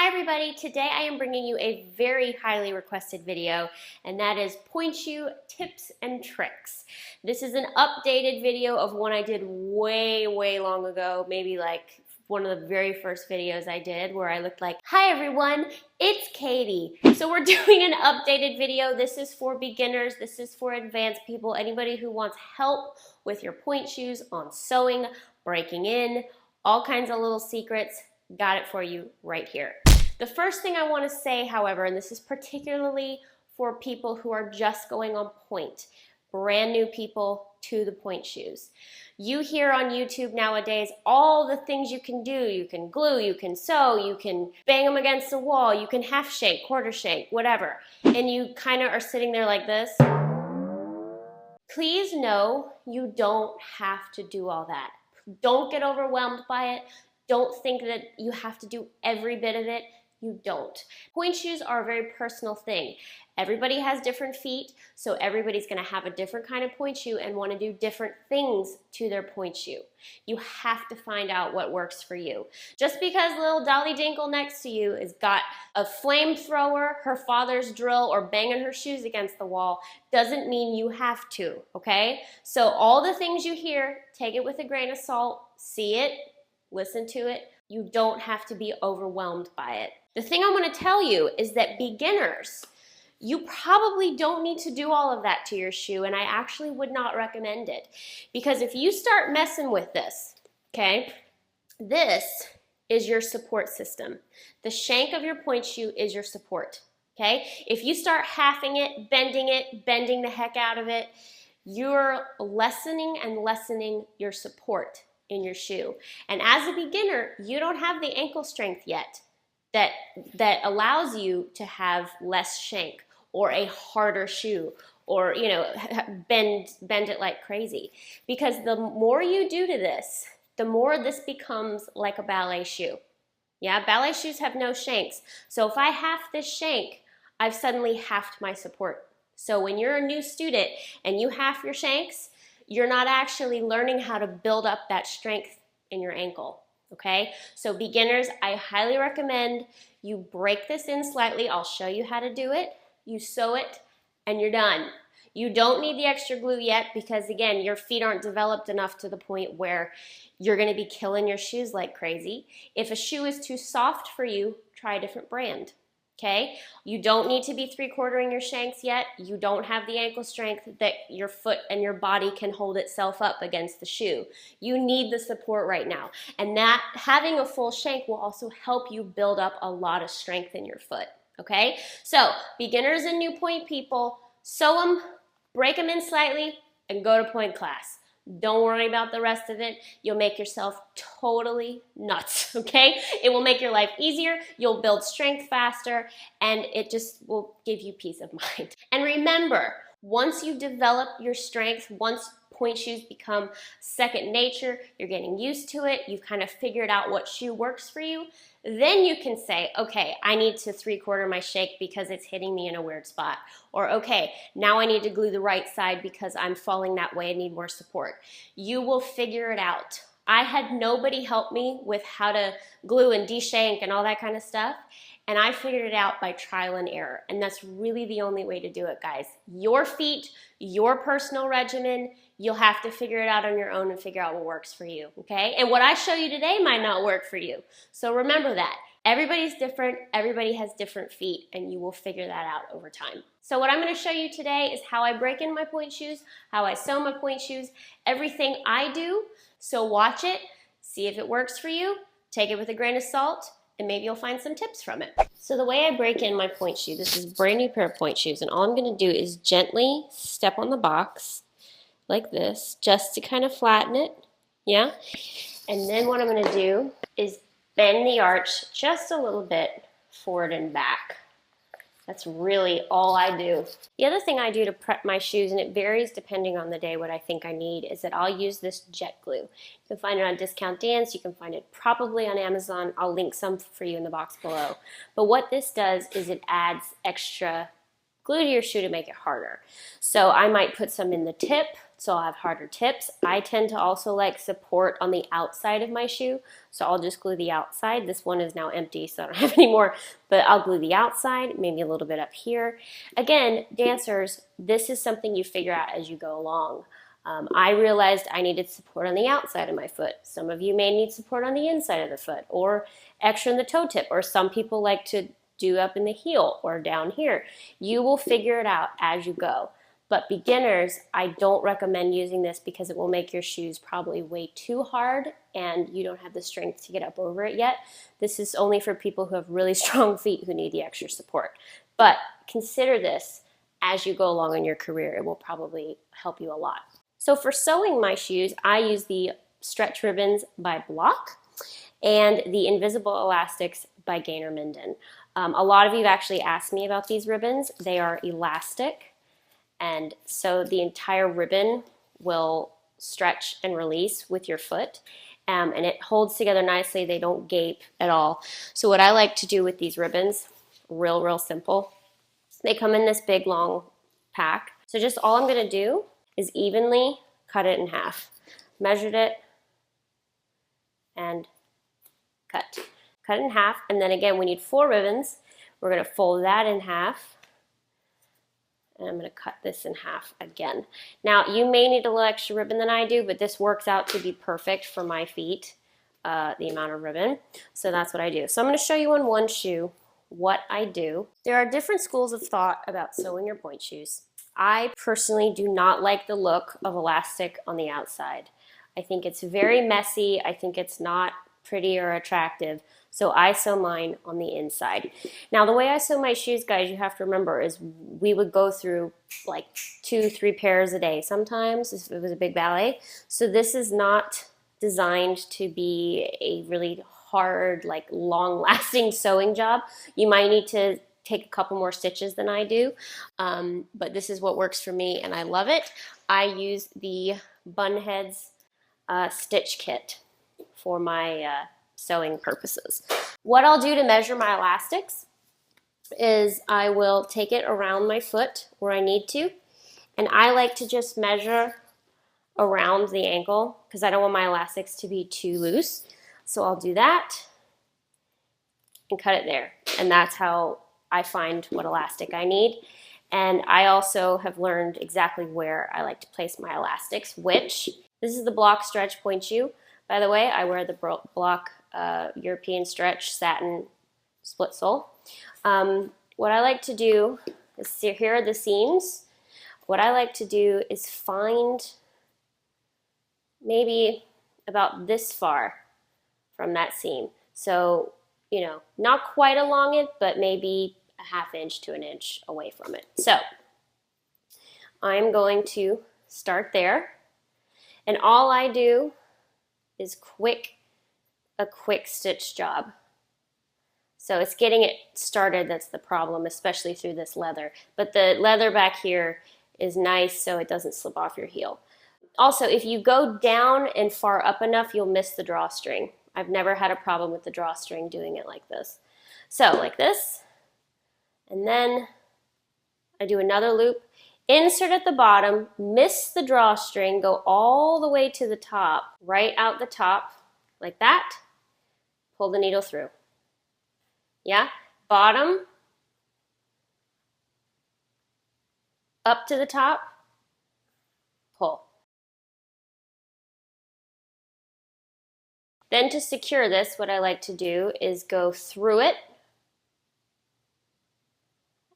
Hi everybody, today I am bringing you a very highly requested video, and that is pointe shoe tips and tricks. This is an updated video of one I did way long ago, maybe like one of the very first videos I did where I looked like, hi everyone, it's Katie. So we're doing an updated video. This is for beginners, this is for advanced people, anybody who wants help with your pointe shoes on sewing, breaking in, all kinds of little secrets. Got it for you right here. The first thing I want to say, however, and this is particularly for people who are just going on pointe, brand new people to the pointe shoes. You hear on YouTube nowadays all the things you can do. You can glue, you can sew, you can bang them against the wall, you can half shake, quarter shake, whatever. And you kind of are sitting there like this. Please know you don't have to do all that. Don't get overwhelmed by it. Don't think that you have to do every bit of it. You don't. Pointe shoes are a very personal thing. Everybody has different feet, so everybody's going to have a different kind of pointe shoe and want to do different things to their pointe shoe. You have to find out what works for you. Just because little Dolly Dinkle next to you has got a flamethrower, her father's drill, or banging her shoes against the wall doesn't mean you have to, okay? So all the things you hear, take it with a grain of salt, see it, listen to it. You don't have to be overwhelmed by it. The thing I'm going to tell you is that beginners, you probably don't need to do all of that to your shoe, and I actually would not recommend it. Because if you start messing with this, okay, this is your support system. The shank of your pointe shoe is your support, okay? If you start halving it, bending the heck out of it, you're lessening and lessening your support in your shoe. And as a beginner, you don't have the ankle strength yet that allows you to have less shank or a harder shoe or, you know, bend it like crazy. Because the more you do to this, the more this becomes like a ballet shoe. Yeah, ballet shoes have no shanks. So if I half this shank, I've suddenly halved my support. So when you're a new student and you half your shanks, you're not actually learning how to build up that strength in your ankle. Okay, so beginners, I highly recommend you break this in slightly. I'll show you how to do it. You sew it and you're done. You don't need the extra glue yet because, again, your feet aren't developed enough to the point where you're going to be killing your shoes like crazy. If a shoe is too soft for you, try a different brand. Okay, you don't need to be 3/4ing your shanks yet. You don't have the ankle strength that your foot and your body can hold itself up against the shoe. You need the support right now. And that having a full shank will also help you build up a lot of strength in your foot. Okay, so beginners and new pointe people, sew them, break them in slightly, and go to pointe class. Don't worry about the rest of it. You'll make yourself totally nuts, okay? It will make your life easier, you'll build strength faster, and it just will give you peace of mind. And remember, once you develop your strength, once pointe shoes become second nature, you're getting used to it, you've kind of figured out what shoe works for you, then you can say, okay, I need to 3/4 my shake because it's hitting me in a weird spot. Or okay, now I need to glue the right side because I'm falling that way and need more support. You will figure it out. I had nobody help me with how to glue and de-shank and all that kind of stuff. And I figured it out by trial and error. And that's really the only way to do it, guys. Your feet, your personal regimen, you'll have to figure it out on your own and figure out what works for you, okay? And what I show you today might not work for you. So remember that. Everybody's different, everybody has different feet, and you will figure that out over time. So what I'm gonna show you today is how I break in my pointe shoes, how I sew my pointe shoes, everything I do. So watch it, see if it works for you, take it with a grain of salt, and maybe you'll find some tips from it. So the way I break in my pointe shoe, this is a brand new pair of pointe shoes, and all I'm gonna do is gently step on the box like this, just to kind of flatten it, yeah? And then what I'm gonna do is bend the arch just a little bit forward and back. That's really all I do. The other thing I do to prep my shoes, and it varies depending on the day what I think I need, is that I'll use this jet glue. You can find it on Discount Dance, you can find it probably on Amazon. I'll link some for you in the box below. But what this does is it adds extra glue to your shoe to make it harder. So I might put some in the tip so I'll have harder tips. I tend to also like support on the outside of my shoe, so I'll just glue the outside. This one is now empty, so I don't have any more, but I'll glue the outside, maybe a little bit up here. Again, dancers, this is something you figure out as you go along. I realized I needed support on the outside of my foot. Some of you may need support on the inside of the foot, or extra in the toe tip, or some people like to do up in the heel or down here. You will figure it out as you go. But beginners, I don't recommend using this because it will make your shoes probably way too hard and you don't have the strength to get up over it yet. This is only for people who have really strong feet who need the extra support. But consider this as you go along in your career. It will probably help you a lot. So for sewing my shoes, I use the stretch ribbons by Block and the invisible elastics by Gaynor Minden. A lot of you have actually asked me about these ribbons. They are elastic. And so the entire ribbon will stretch and release with your foot, and it holds together nicely. They don't gape at all. So what I like to do with these ribbons, real simple. They come in this big long pack. So just all I'm gonna do is evenly cut it in half. Measured it and cut. Cut it in half, and then again we need 4 ribbons. We're gonna fold that in half. And I'm going to cut this in half again. Now, you may need a little extra ribbon than I do, but this works out to be perfect for my feet, the amount of ribbon. So that's what I do. So I'm going to show you on one shoe what I do. There are different schools of thought about sewing your pointe shoes. I personally do not like the look of elastic on the outside. I think it's very messy. I think it's not pretty or attractive. So I sew mine on the inside. Now the way I sew my shoes, guys, you have to remember is we would go through like 2-3 pairs a day sometimes if it was a big ballet. So this is not designed to be a really hard, like long-lasting sewing job. You might need to take a couple more stitches than I do, but this is what works for me and I love it. I use the Bunheads stitch kit for my sewing purposes. What I'll do to measure my elastics is I will take it around my foot where I need to, and I like to just measure around the ankle because I don't want my elastics to be too loose. So I'll do that and cut it there, and that's how I find what elastic I need. And I also have learned exactly where I like to place my elastics, which this is the Block stretch pointe shoe. By the way, I wear the Block European stretch satin split sole. What I like to do is, here are the seams. What I like to do is find maybe about this far from that seam. So, you know, not quite along it, but maybe a ½ inch to an inch away from it. So I'm going to start there, and all I do is a quick stitch job. So it's getting it started that's the problem, especially through this leather. But the leather back here is nice so it doesn't slip off your heel. Also, if you go down and far up enough, you'll miss the drawstring. I've never had a problem with the drawstring doing it like this. So like this, and then I do another loop, insert at the bottom, miss the drawstring, go all the way to the top, right out the top, like that, pull the needle through. Yeah, bottom, up to the top, pull. Then to secure this, what I like to do is go through it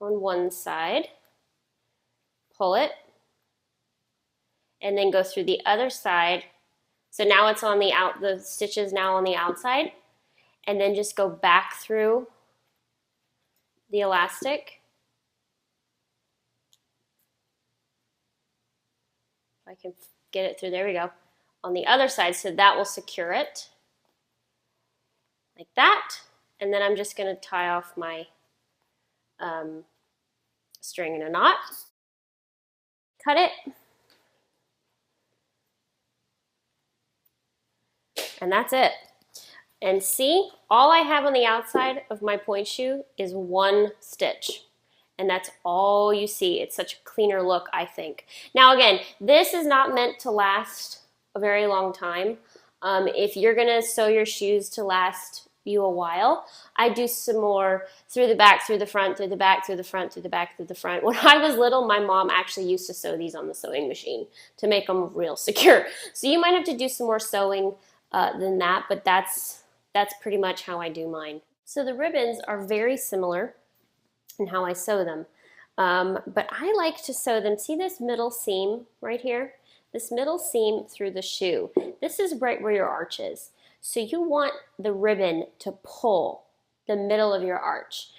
on one side, pull it, and then go through the other side. So now it's on the stitch is now on the outside, and then just go back through the elastic. If I can get it through, there we go, on the other side, so that will secure it like that. And then I'm just going to tie off my string in a knot, cut it, and that's it. And see, all I have on the outside of my pointe shoe is one stitch, and that's all you see. It's such a cleaner look, I think. Now again, this is not meant to last a very long time. If you're gonna sew your shoes to last you a while, I do some more through the back, through the front, through the back, through the front, through the back, through the front. When I was little, my mom actually used to sew these on the sewing machine to make them real secure. So you might have to do some more sewing than that, but that's pretty much how I do mine. So the ribbons are very similar in how I sew them, but I like to sew them. See this middle seam right here? This middle seam through the shoe. This is right where your arch is. So you want the ribbon to pull the middle of your arch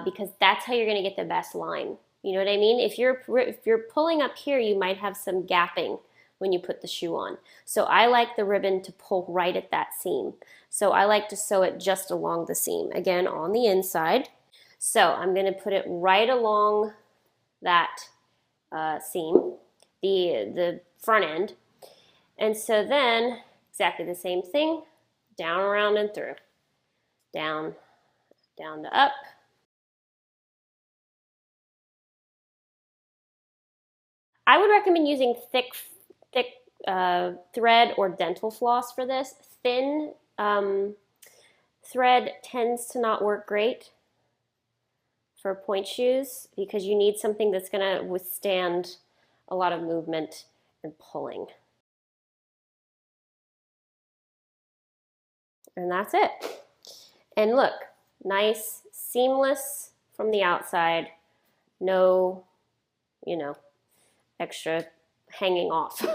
because that's how you're going to get the best line. You know what I mean? If you're pulling up here, you might have some gapping when you put the shoe on. So I like the ribbon to pull right at that seam. So I like to sew it just along the seam, again on the inside. So I'm going to put it right along that seam, the front end. And so then exactly the same thing, down, around, and through. Down, down to up. I would recommend using thick thread or dental floss for this. Thin thread tends to not work great for pointe shoes because you need something that's going to withstand a lot of movement and pulling. And that's it. And look, nice, seamless from the outside. No, extra hanging off.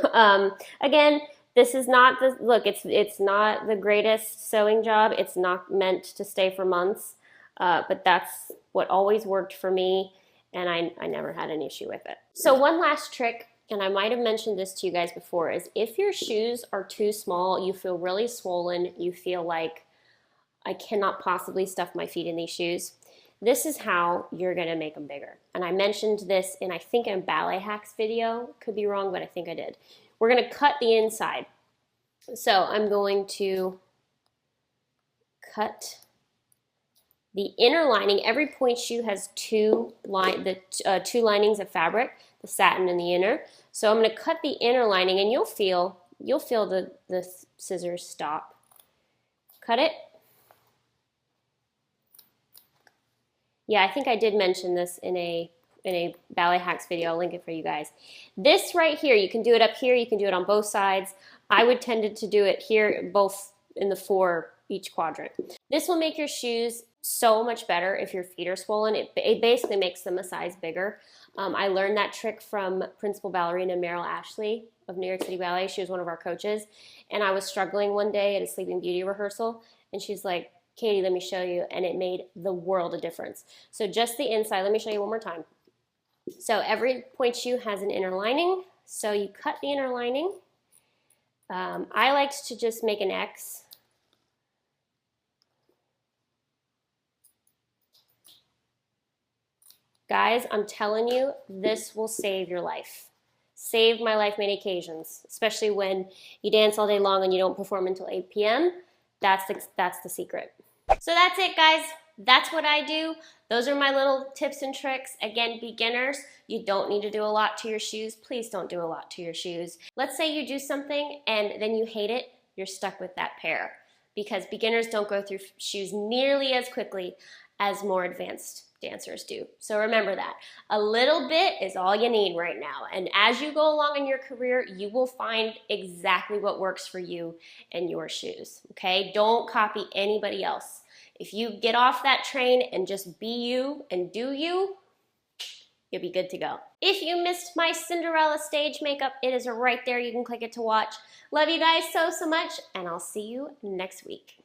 Again, this is not the, look, it's not the greatest sewing job. It's not meant to stay for months, but that's what always worked for me, and I never had an issue with it. So one last trick, and I might have mentioned this to you guys before, is if your shoes are too small, you feel really swollen, you feel like I cannot possibly stuff my feet in these shoes, this is how you're gonna make them bigger. And I mentioned this in, I think, a ballet hacks video. Could be wrong, but I think I did. We're gonna cut the inside. So I'm going to cut the inner lining. Every pointe shoe has two linings of fabric, the satin and the inner. So I'm gonna cut the inner lining, and you'll feel the scissors stop. Cut it. Yeah, I think I did mention this in a ballet hacks video. I'll link it for you guys. This right here, you can do it up here, you can do it on both sides. I would tend to do it here, both in the four, each quadrant. This will make your shoes so much better if your feet are swollen. It basically makes them a size bigger. I learned that trick from principal ballerina Meryl Ashley of New York City Ballet. She was one of our coaches, and I was struggling one day at a Sleeping Beauty rehearsal, and she's like, Katie, let me show you, and it made the world of difference. So just the inside, let me show you one more time. So every pointe shoe has an inner lining, so you cut the inner lining. I like to just make an X. Guys, I'm telling you, this will save your life. Saved my life many occasions, especially when you dance all day long and you don't perform until 8 p.m. That's the secret. So that's it, guys. That's what I do. Those are my little tips and tricks. Again, beginners, you don't need to do a lot to your shoes. Please don't do a lot to your shoes. Let's say you do something and then you hate it, you're stuck with that pair, because beginners don't go through shoes nearly as quickly as more advanced dancers do. So remember that. A little bit is all you need right now. And as you go along in your career, you will find exactly what works for you and your shoes, okay? Don't copy anybody else. If you get off that train and just be you and do you, you'll be good to go. If you missed my Cinderella stage makeup, it is right there. You can click it to watch. Love you guys so much, and I'll see you next week.